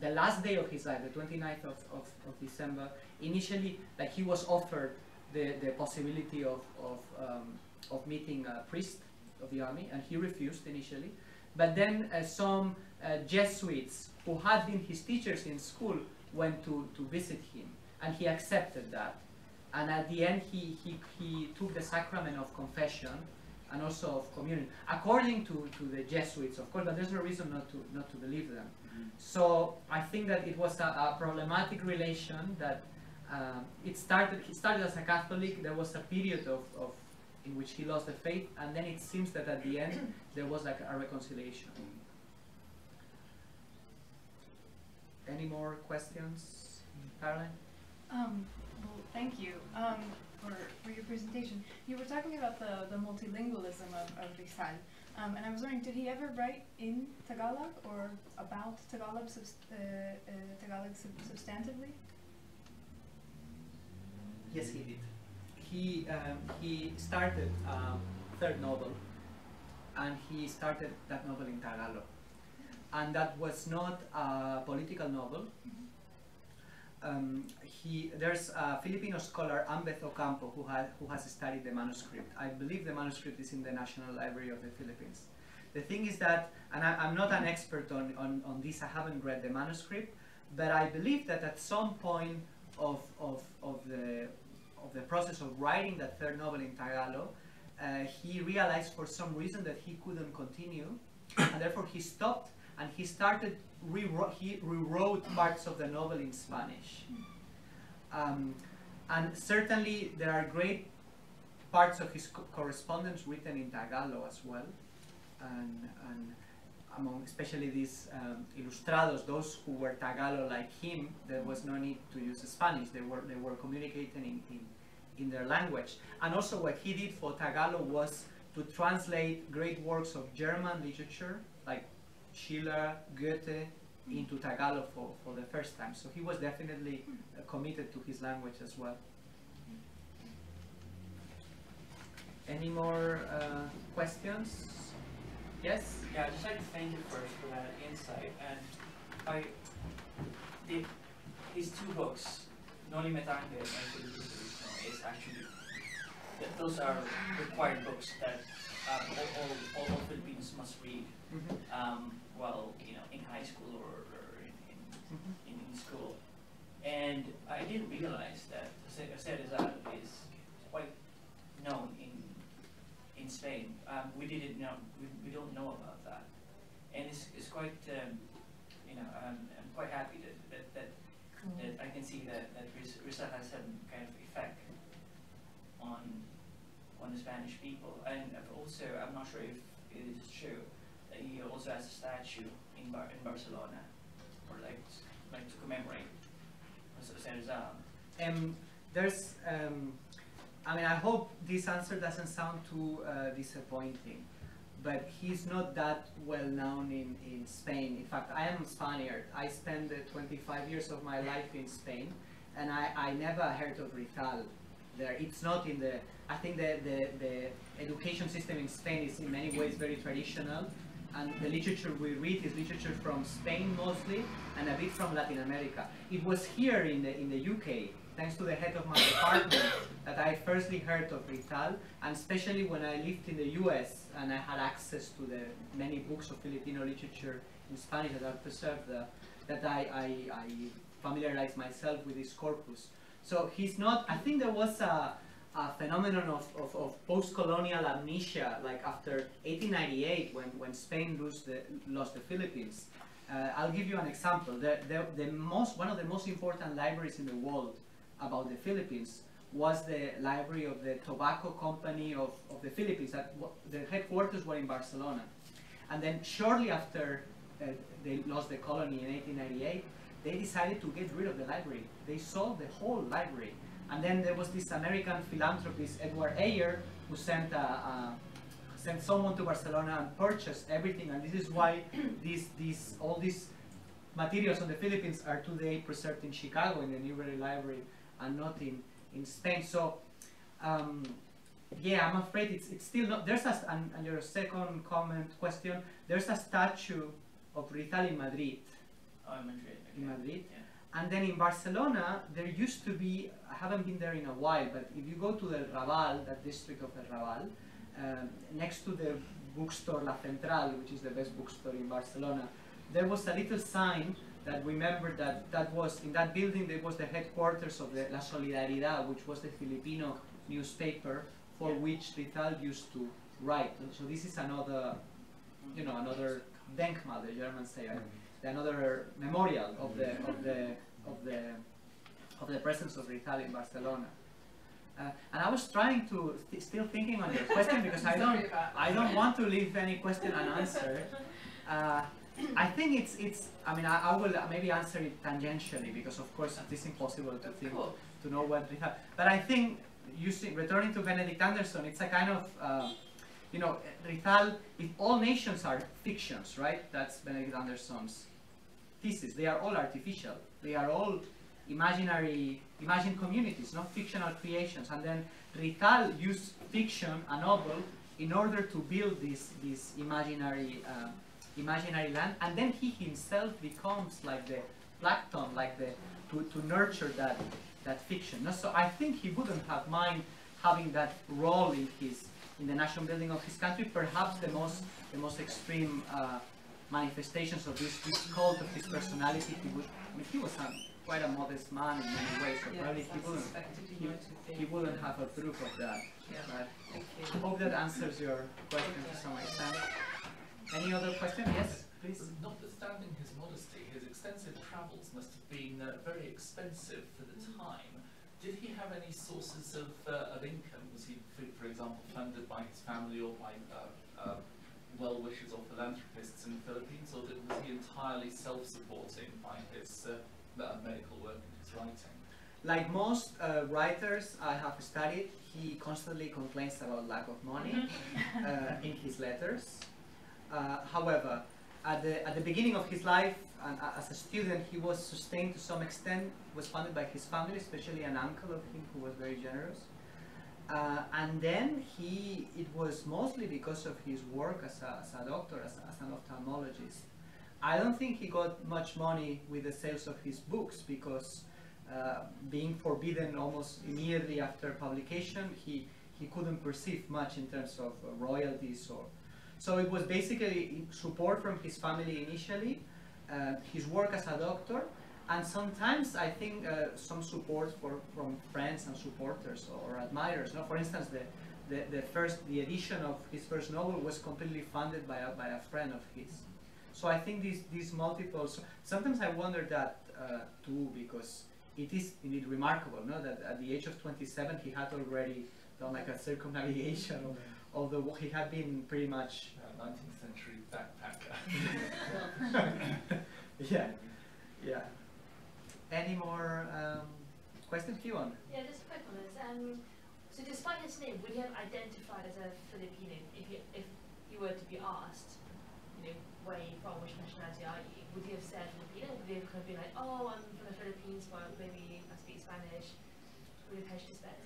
the last day of his life, the 29th of December, initially, like, he was offered the possibility of meeting a priest of the army, and he refused initially. But then some Jesuits who had been his teachers in school went to visit him, and he accepted that. And at the end, he took the sacrament of confession and also of communion, according to the Jesuits, of course, but there's no reason not to believe them. So I think that it was a problematic relation, that he started as a Catholic. There was a period in which he lost the faith, and then it seems that at the end there was like a reconciliation. Any more questions, Caroline? Well, thank you for your presentation. You were talking about the multilingualism of Rizal, and I was wondering, did he ever write in Tagalog or about Tagalog, substantively? Yes, he did. He started third novel, and he started that novel in Tagalog, and that was not a political novel. There's a Filipino scholar, Ambeth Ocampo, who has studied the manuscript. I believe the manuscript is in the National Library of the Philippines. The thing is that, and I'm not an expert on this, I haven't read the manuscript, but I believe that at some point of the process of writing that third novel in Tagalog, he realized for some reason that he couldn't continue, and therefore he stopped, and he started he rewrote parts of the novel in Spanish. And certainly there are great parts of his correspondence written in Tagalog as well, and among especially these ilustrados, those who were Tagalog like him, there was no need to use Spanish. They were communicating in their language. And also what he did for Tagalog was to translate great works of German literature, like Schiller, Goethe, into Tagalog for the first time. So he was definitely committed to his language as well. Any more questions? Yes? Yeah, I'd just like to thank you first for that insight. And his two books, Noli Me Tangere and Filipino Polymath, is actually, those are required books that all Filipinos must read. Well, you know, in high school or in school. And I didn't realize that Jose Rizal is quite known in Spain. We didn't know. We don't know about that, and it's quite. You know, I'm quite happy that I can see that Rizal has some kind of effect on the Spanish people, and also I'm not sure if it is true that he also has a statue in Barcelona, or like to commemorate Jose Rizal. There's. I mean, I hope this answer doesn't sound too disappointing, but he's not that well known in Spain. In fact, I am Spaniard. I spent 25 years of my life in Spain, and I never heard of Rizal there. It's not in the, I think the education system in Spain is in many ways very traditional, and the literature we read is literature from Spain mostly, and a bit from Latin America. It was here in the UK, thanks to the head of my department, that I firstly heard of Rizal, and especially when I lived in the US and I had access to the many books of Filipino literature in Spanish that are preserved, that I familiarized myself with this corpus. So he's not, I think there was a phenomenon of post-colonial amnesia, like after 1898, when Spain lost the Philippines. I'll give you an example. One of the most important libraries in the world about the Philippines was the library of the Tobacco Company of the Philippines. The headquarters were in Barcelona. And then shortly after they lost the colony in 1898, they decided to get rid of the library. They sold the whole library. And then there was this American philanthropist, Edward Ayer, who sent someone to Barcelona and purchased everything. And this is why all these materials on the Philippines are today preserved in Chicago in the Newberry Library and not in Spain. So yeah, I'm afraid it's still not. There's and your second question, there's a statue of Rizal in Madrid. Oh, in Madrid. Okay. In Madrid. Yeah. And then in Barcelona, there used to be, I haven't been there in a while, but if you go to the Raval, that district of El Raval, next to the bookstore La Central, which is the best bookstore in Barcelona, there was a little sign that remembered that was, in that building, there was the headquarters of the La Solidaridad, which was the Filipino newspaper for which Rizal used to write. So this is another, you know, another Denkmal, the Germans say, another memorial of the presence of Rizal in Barcelona. And I was trying to still thinking on your question because I don't want to leave any question unanswered. I think it's. I mean, I will maybe answer it tangentially because of course it is impossible to know what Rizal. But I think returning to Benedict Anderson, it's a kind of. You know, Rizal, if all nations are fictions, right? That's Benedict Anderson's thesis. They are all artificial. They are all imagined communities, not fictional creations. And then Rizal used fiction, a novel, in order to build this imaginary land. And then he himself becomes like the plankton, like to nurture that fiction. So I think he wouldn't have mind having that role in the national building of his country. Perhaps the most extreme manifestations of this cult of his personality. He was quite a modest man in many ways, so probably he wouldn't have approved of that. Yeah. But Thank you. I hope that answers your question to some extent. Any other question? Yes, please. Notwithstanding his modesty, his extensive travels must have been very expensive for the time. did he have any sources of income? Was he, for example, funded by his family or by well-wishers or philanthropists in the Philippines, or was he entirely self-supporting by his medical work and his writing? Like most writers I have studied, he constantly complains about lack of money in his letters. However, at the beginning of his life, and as a student, he was sustained to some extent, was funded by his family, especially an uncle of him who was very generous. And then it was mostly because of his work as a doctor, as an ophthalmologist. I don't think he got much money with the sales of his books because being forbidden almost immediately after publication, he couldn't perceive much in terms of royalties or. So it was basically support from his family initially, his work as a doctor, and sometimes I think some support from friends and supporters or admirers. No? For instance, the edition of his first novel was completely funded by a friend of his. So I think these multiples. Sometimes I wonder that too, because it is indeed remarkable, no? That at the age of 27 he had already done like a circumnavigation, although he had been pretty much 19th century backpacker. Yeah, yeah. Any more questions, Kiwan? Yeah, just a quick one is, so despite his name, would he have identified as a Filipino if you were to be asked, you know, where are you from, which nationality are you? Would he have said Filipino? Would he have kind of been like, oh, I'm from the Philippines, but maybe I speak Spanish? Would he have hedged his bets?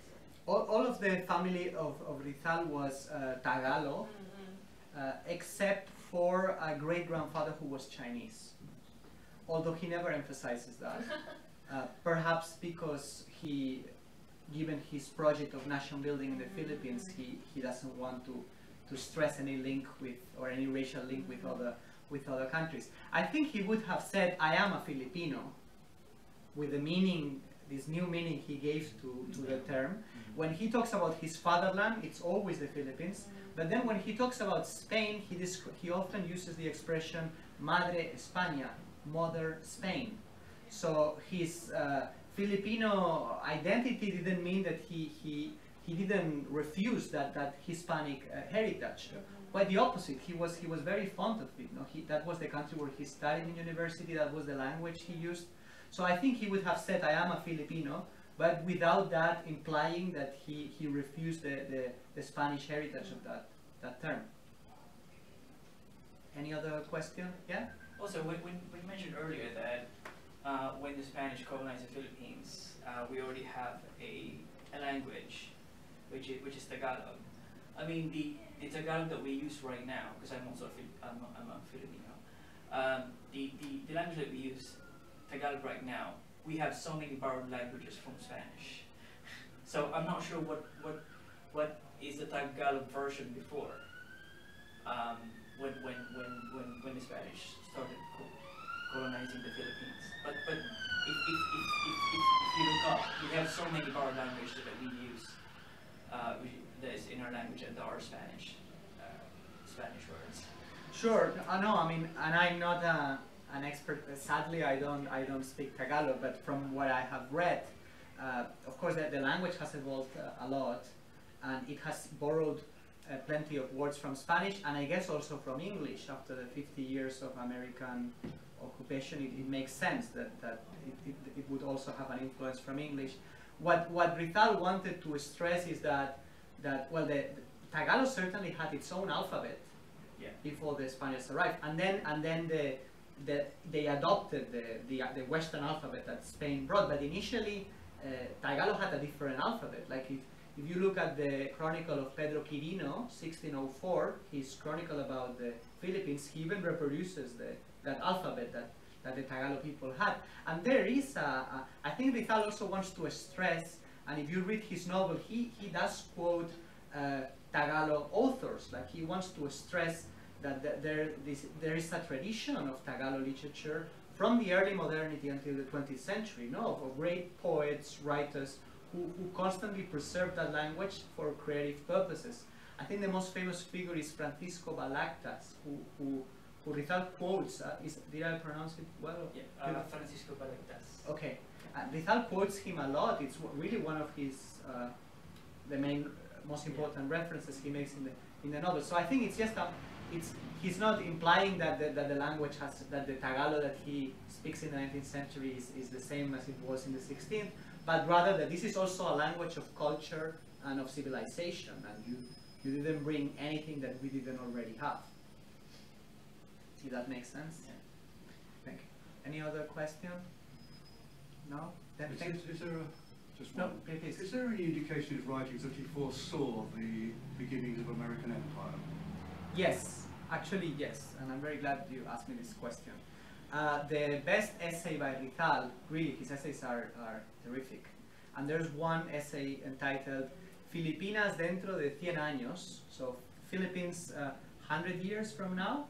All of the family of Rizal was Tagalog, except for a great-grandfather who was Chinese. Although he never emphasizes that. Perhaps because given his project of nation building in the Philippines, he doesn't want to stress any link with, or any racial link with other countries. I think he would have said, I am a Filipino, with the meaning, this new meaning he gave to the term. When he talks about his fatherland, it's always the Philippines. But then when he talks about Spain, he often uses the expression Madre España, Mother Spain. So his Filipino identity didn't mean that he didn't refuse that Hispanic heritage. Quite the opposite. He was very fond of it. No? That was the country where he studied in university. That was the language he used. So I think he would have said, I am a Filipino, but without that implying that he refused the Spanish heritage of that term. Any other question? Yeah? Also, we mentioned earlier that when the Spanish colonized the Philippines, we already have a language, which is Tagalog. I mean, the Tagalog that we use right now, because I'm also I'm a Filipino. The language that we use, Tagalog right now, we have so many borrowed languages from Spanish. So I'm not sure what is the Tagalog version before. When the Spanish started colonizing the Philippines. But if you look up, we have so many borrowed languages that we use that is in our language and are Spanish words. Sure. No, I mean, and I'm not an expert. Sadly, I don't speak Tagalog, but from what I have read, of course, the language has evolved a lot, and it has borrowed plenty of words from Spanish, and I guess also from English. After the 50 years of American occupation, it makes sense that it would also have an influence from English. What Rizal wanted to stress is that well, the Tagalog certainly had its own alphabet before the Spaniards arrived, and then they adopted the Western alphabet that Spain brought. But initially, Tagalog had a different alphabet. Like if you look at the chronicle of Pedro Quirino, 1604, his chronicle about the Philippines, he even reproduces that alphabet that the Tagalog people had. And there is I think Rizal also wants to stress, and if you read his novel, he does quote Tagalog authors. Like he wants to stress that there is a tradition of Tagalog literature from the early modernity until the 20th century, of great poets, writers, who constantly preserve that language for creative purposes. I think the most famous figure is Francisco Balactas, who who Rizal quotes, did I pronounce it well? Yeah, Francisco Balectas. Okay. Rizal quotes him a lot. It's really one of his, the main, most important references he makes in the novel. So I think it's just he's not implying that the language that the Tagalog that he speaks in the 19th century is the same as it was in the 16th, but rather that this is also a language of culture and of civilization, and you didn't bring anything that we didn't already have. If that makes sense? Yeah. Thank you. Any other question? No? Then Is there just one? No, please. Is there any indication in his writings that he foresaw the beginnings of American empire? Yes, actually yes, and I'm very glad you asked me this question. The best essay by Rizal, really, his essays are terrific. And there's one essay entitled Filipinas dentro de 100 años, so Philippines 100 years from now,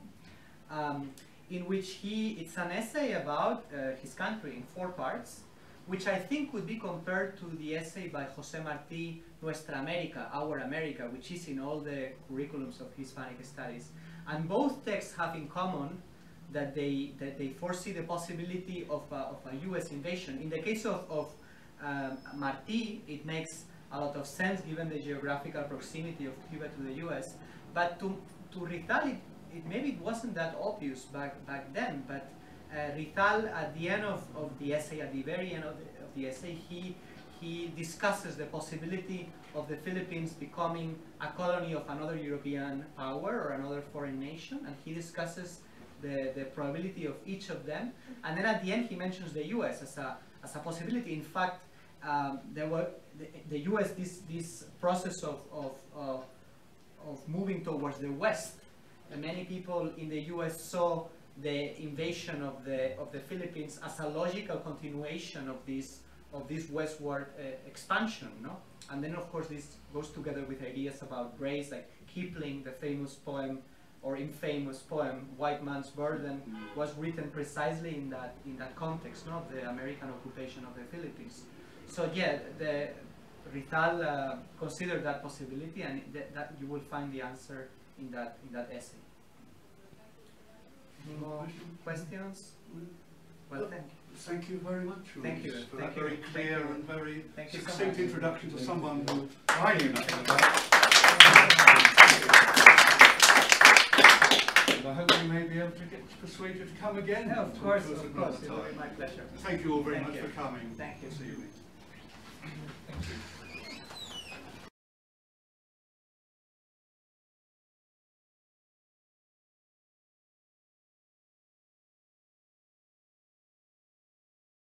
in which it's an essay about his country in 4 parts, which I think could be compared to the essay by Jose Marti, Nuestra América, Our America, which is in all the curriculums of Hispanic studies. And both texts have in common that they foresee the possibility of a US invasion. In the case of Marti, it makes a lot of sense given the geographical proximity of Cuba to the US. But to Rizal, maybe it wasn't that obvious back then, but Rizal, at the end of the essay, at the very end of the essay, he discusses the possibility of the Philippines becoming a colony of another European power or another foreign nation, and he discusses the probability of each of them. And then at the end, he mentions the U.S. as a possibility. In fact, there were the U.S. this process of moving towards the West. And many people in the U.S. saw the invasion of the Philippines as a logical continuation of this westward expansion, no? And then of course this goes together with ideas about race, like Kipling, the famous poem or infamous poem "White Man's Burden" was written precisely in that context, no? The American occupation of the Philippines. So yeah, Rizal considered that possibility, and that you will find the answer in that essay. Any more questions? Well, thank you. Thank you very much, Thank you. for Thank that you. very clear and very Thank you so succinct much. introduction to someone who I knew nothing about. And I hope we may be able to get persuaded to come again. Yeah, of to course, us it another will be time. my pleasure. Thank you all very Thank much you. for coming Thank you. this evening. Thank you.